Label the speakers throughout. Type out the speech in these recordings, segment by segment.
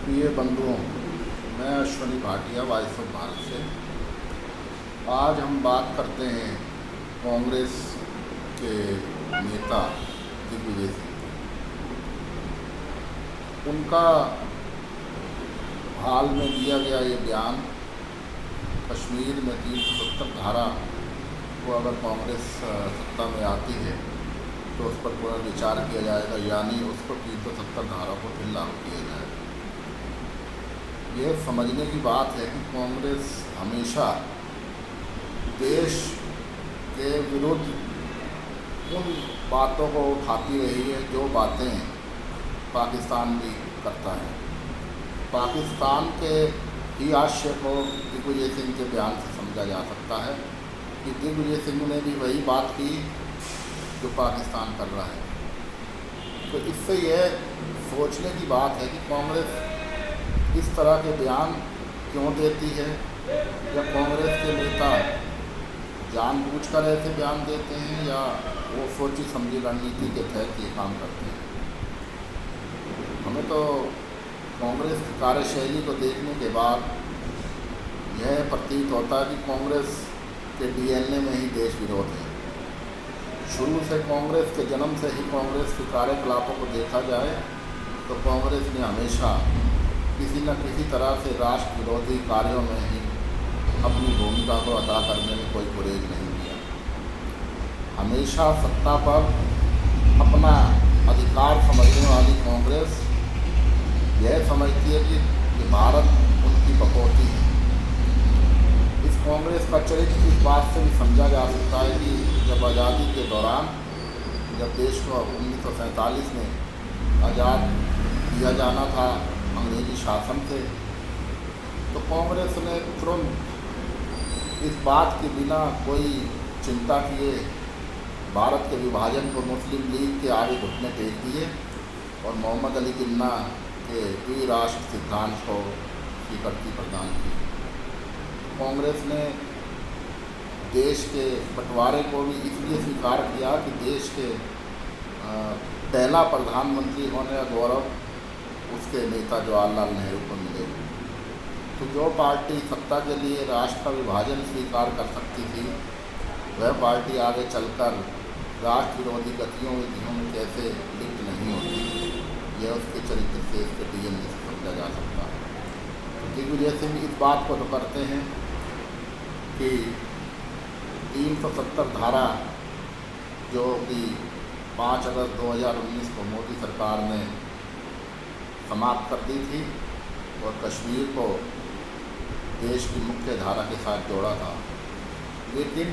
Speaker 1: प्रिय बंधुओं, मैं अश्वनी भाटिया वॉइस ऑफ भारत से। आज हम बात करते हैं कांग्रेस के नेता दिग्विजय सिंह की। उनका हाल में दिया गया ये बयान, कश्मीर में 370 धारा को अगर कांग्रेस सत्ता में आती है तो उस पर पुनर्विचार किया जाएगा, यानी उसको 370 धारा को फिर लागू किया जाएगा। यह समझने की बात है कि कांग्रेस हमेशा देश के विरुद्ध उन बातों को उठाती रही है जो बातें पाकिस्तान भी करता है। पाकिस्तान के ही आशय को दिग्विजय सिंह के बयान से समझा जा सकता है कि दिग्विजय सिंह ने भी वही बात की जो पाकिस्तान कर रहा है। तो इससे यह सोचने की बात है कि कांग्रेस इस तरह के बयान क्यों देती है, या कांग्रेस के नेता जानबूझकर ऐसे बयान देते हैं या वो सोची समझी रणनीति के तहत ये काम करते हैं। हमें तो कांग्रेस की कार्यशैली को देखने के बाद यह प्रतीत होता है कि कांग्रेस के डीएनए में ही देश विरोध है। शुरू से कांग्रेस के जन्म से ही कांग्रेस के कार्यकलापों को देखा जाए तो कांग्रेस ने हमेशा किसी न किसी तरह से राष्ट्र विरोधी कार्यों में ही अपनी भूमिका को अदा करने में कोई गुरेज नहीं किया। हमेशा सत्ता पर अपना अधिकार समझने वाली कांग्रेस यह समझती है कि भारत उनकी बकौती है। इस कांग्रेस का चरित्र इस बात से भी समझा जा सकता है कि जब आज़ादी के दौरान, जब देश को 1947 में आज़ाद किया जाना था अंग्रेजी शासन से, तो कांग्रेस ने तुरंत इस बात के बिना कोई चिंता किए भारत के विभाजन को मुस्लिम लीग के आगे घुटने टेक दिए और मोहम्मद अली जिन्ना के द्विराष्ट्र सिद्धांत को स्वीकृति प्रदान की। कांग्रेस ने देश के बंटवारे को भी इसलिए स्वीकार किया कि देश के पहला प्रधानमंत्री होने का गौरव उसके नेता जवाहरलाल नेहरू को मिले। तो जो पार्टी सत्ता के लिए राष्ट्र का विभाजन स्वीकार कर सकती थी, वह पार्टी आगे चलकर राष्ट्र विरोधी गतिविधियों में कैसे लिप्त नहीं होती, यह उसके चरित्र से, इसके डीएनए से समझा जा सकता है। तो दिग्विजय सिंह इस बात को तो करते हैं कि 370 धारा जो कि 5 अगस्त 2019 को मोदी सरकार ने समाप्त कर दी थी और कश्मीर को देश की मुख्य धारा के साथ जोड़ा था, लेकिन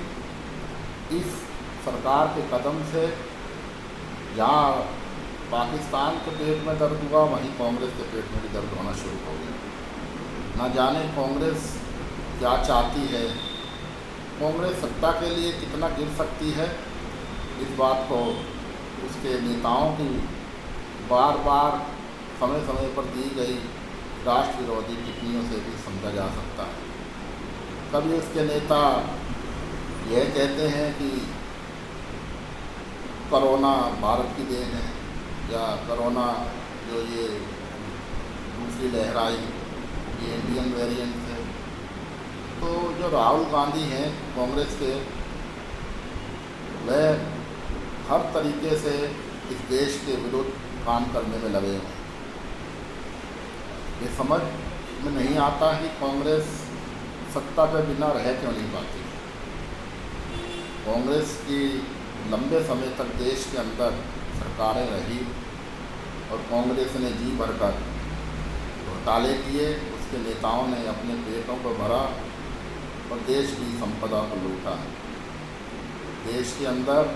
Speaker 1: इस सरकार के कदम से जहाँ पाकिस्तान के पेट में दर्द हुआ, वहीं कांग्रेस के पेट में भी दर्द होना शुरू हो गया। ना जाने कांग्रेस क्या चाहती है, कांग्रेस सत्ता के लिए कितना गिर सकती है, इस बात को उसके नेताओं की बार बार समय समय पर दी गई राष्ट्र विरोधी टिप्पणियों से भी समझा जा सकता है। कभी उसके नेता यह कहते हैं कि कोरोना भारत की देन है, या कोरोना जो ये दूसरी लहर आई ये इंडियन वेरिएंट है। तो जो राहुल गांधी हैं कांग्रेस के, वह हर तरीके से इस देश के विरुद्ध काम करने में लगे हैं। ये समझ में नहीं आता कि कांग्रेस सत्ता पे बिना रह क्यों नहीं पाती। कांग्रेस की लंबे समय तक देश के अंदर सरकारें रही और कांग्रेस ने जी भरकर घोटाले किए, उसके नेताओं ने अपने पेटों को भरा और देश की संपदा को लूटा। देश के अंदर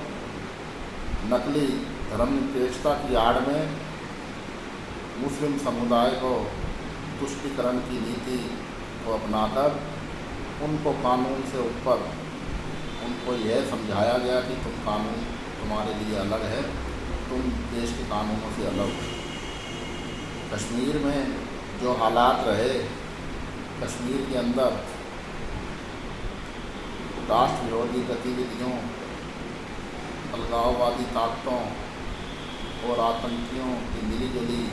Speaker 1: नकली धर्मनिरपेक्षता की आड़ में मुस्लिम समुदाय को तुष्टीकरण की नीति को अपनाकर उनको कानून से ऊपर उनको यह समझाया गया कि तुम कानून तुम्हारे लिए अलग है, तुम देश के कानूनों से अलग हो। कश्मीर में जो हालात रहे, कश्मीर के अंदर राष्ट्र विरोधी गतिविधियों, अलगाववादी ताकतों और आतंकियों की मिलीजुली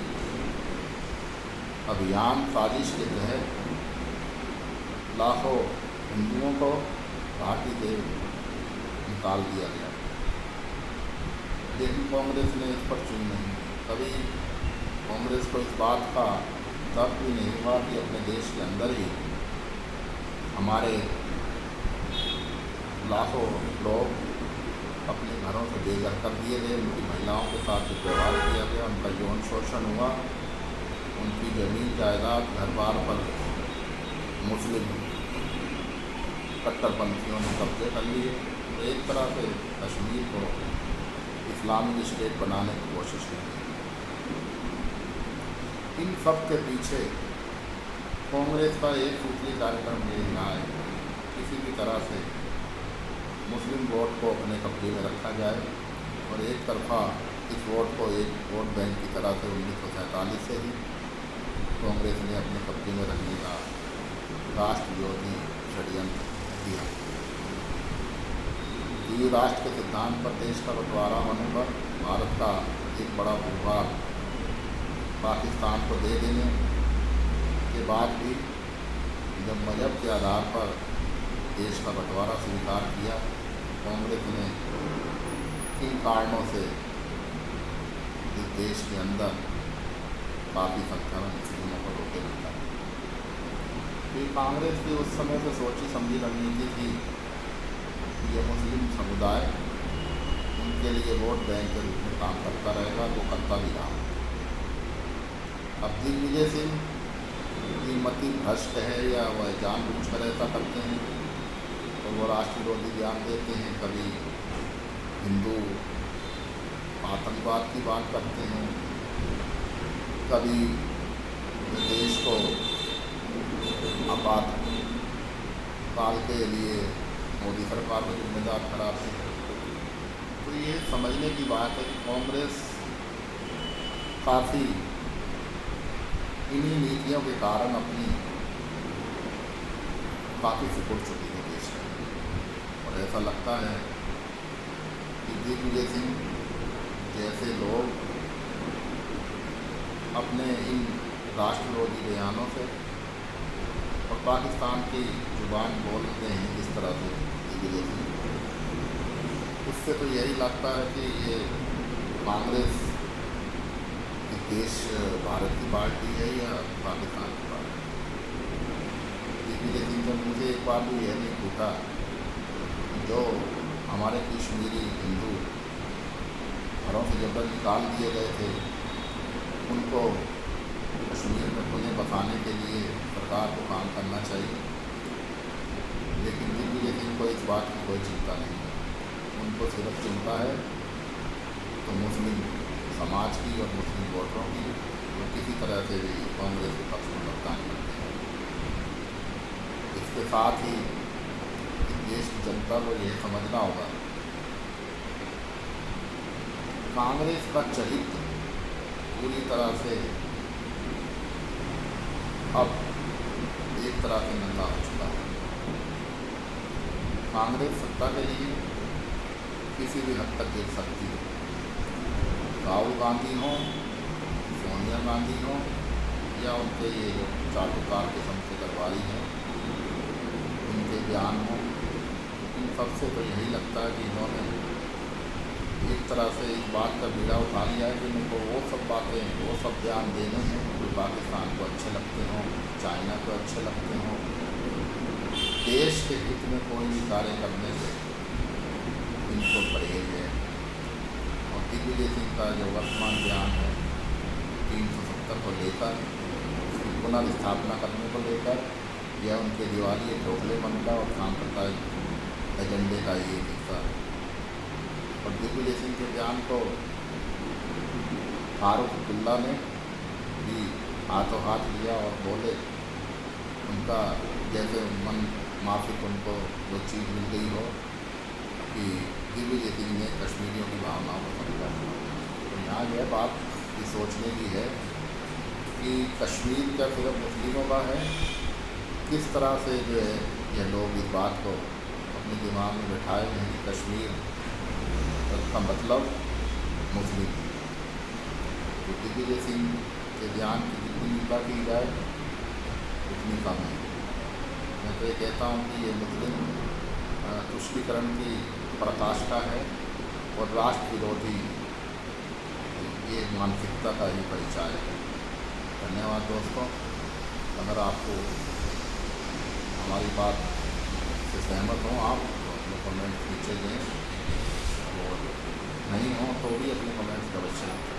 Speaker 1: अभियान साजिश के तहत लाखों हिंदुओं को घाटी से निकाल दिया गया, लेकिन कांग्रेस ने इस पर चुन नहीं की। कभी कांग्रेस को इस बात का तर्क भी नहीं हुआ कि अपने देश के अंदर ही हमारे लाखों लोग अपने घरों से बेघर कर दिए गए, उनकी महिलाओं के साथ जो व्यवहार किया गया, उनका यौन शोषण हुआ, उनकी ज़मीन जायदाद घर बार पर मुस्लिम कट्टरपंथियों ने कब्जे कर लिए। तो एक तरह से कश्मीर को इस्लामिक स्टेट बनाने की कोशिश की। इन सब के पीछे कांग्रेस का एक सूत्री कार्यक्रम ये रहा है, किसी भी तरह से मुस्लिम वोट को अपने कब्जे में रखा जाए और एक तरफा इस वोट को एक वोट बैंक की तरह से 1947 से ही कांग्रेस ने अपने कब्जे में रखने का राष्ट्र विरोधी षड्यंत्र किया। ये राष्ट्र के सिद्धांत पर देश का बंटवारा होने पर भारत का एक बड़ा भूभाग पाकिस्तान को दे देने के बाद भी जब मजहब के आधार पर देश का बंटवारा स्वीकार किया, कांग्रेस ने किन कारणों से इस देश के अंदर काफ़ी संख्या में मुस्लिमों को रोके रखा। तो कांग्रेस की उस समय से सोची समझी रणनीति थी कि ये मुस्लिम समुदाय उनके लिए वोट बैंक के रूप में काम करता रहेगा, वो करता भी रहा। अब दिग्विजय सिंह की मति भ्रष्ट है या वह जानबूझकर ऐसा करते हैं और वो राष्ट्र विरोधी बयान देते हैं, कभी हिंदू आतंकवाद की बात करते हैं, कभी देश को आपातकाल के लिए मोदी सरकार को जिम्मेदार ठहराते हैं। तो ये समझने की बात है कि कांग्रेस काफ़ी इन्हीं नीतियों के कारण अपनी काफ़ी सिकुड़ चुकी है देश में। और ऐसा लगता है कि दिग्विजय सिंह जैसे लोग अपने इन राष्ट्र विरोधी बयानों से और पाकिस्तान की जुबान बोलते हैं इस तरह से दिग्विजय सिंह, उससे तो यही लगता है कि ये कांग्रेस देश भारत की पार्टी है या पाकिस्तान की पार्टी। दिग्विजय सिंह ने मुझे एक बार भी यह नहीं पूछा जो हमारे कश्मीरी हिंदू घरों से जबरन निकाल दिए गए थे, उनको कश्मीर में पुनः बसाने के लिए सरकार को काम करना चाहिए। लेकिन दिग्विजय सिंह को इस बात की कोई चिंता नहीं है, उनको सिर्फ चिंता है तो मुस्लिम समाज की और मुस्लिम वोटरों की, वो किसी तरह से भी कांग्रेस के पक्ष में मतदान करते हैं। इसके साथ ही देश की जनता को यह समझना होगा कांग्रेस का चरित्र पूरी तरह से अब एक तरह से नंगा हो चुका है। कांग्रेस सत्ता के लिए किसी भी हद तक गिर सकती है। राहुल गांधी हों, सोनिया गांधी हों या उनके ये जो चाटुकार किस्म के दरबारी हैं, उनके बयान हों, इन सबसे तो यही लगता है कि इन्होंने एक तरह से इस बात का बीड़ा उठा लिया है कि इनको वो सब बातें, वो सब बयान देने हैं जो पाकिस्तान को अच्छे लगते हों, चाइना को अच्छे लगते हों। देश के हित में कोई भी कार्य करने से इनको परहेज है। और दिग्विजय सिंह का जो वर्तमान बयान है 370 को लेकर, उसकी पुनर्स्थापना करने को लेकर, यह उनके दिवाली खोखलेपन का और सांप्रदायिक एजेंडे का ये हिस्सा है। और दिग्विजय सिंह के बयान को फारूक अब्दुल्ला ने भी हाथों हाथ लिया और बोले उनका जैसे मन माफिक उनको वो चीज़ मिल गई हो कि दिग्विजय सिंह ने कश्मीरियों की भावनाओं को समझा। तो यहाँ यह बात ये सोचने की है कि कश्मीर क्या सिर्फ मुस्लिमों का है, किस तरह से जो है यह लोग इस बात को अपने दिमाग में बैठाए हैं कि कश्मीर का मतलब मुस्लिम। तो दिग्विजय सिंह के बयान की जितनी टीका की जाए उतनी कम है। मैं तो ये कहता हूँ कि ये मुस्लिम तुष्टीकरण की पराकाष्ठा है और राष्ट्र विरोधी ये मानसिकता का ही परिचय है। धन्यवाद दोस्तों। अगर आपको हमारी बात से सहमत हों आप तो अपने कमेंट नीचे दें, और नहीं हो तो भी अपने कमेंट्स अवश्य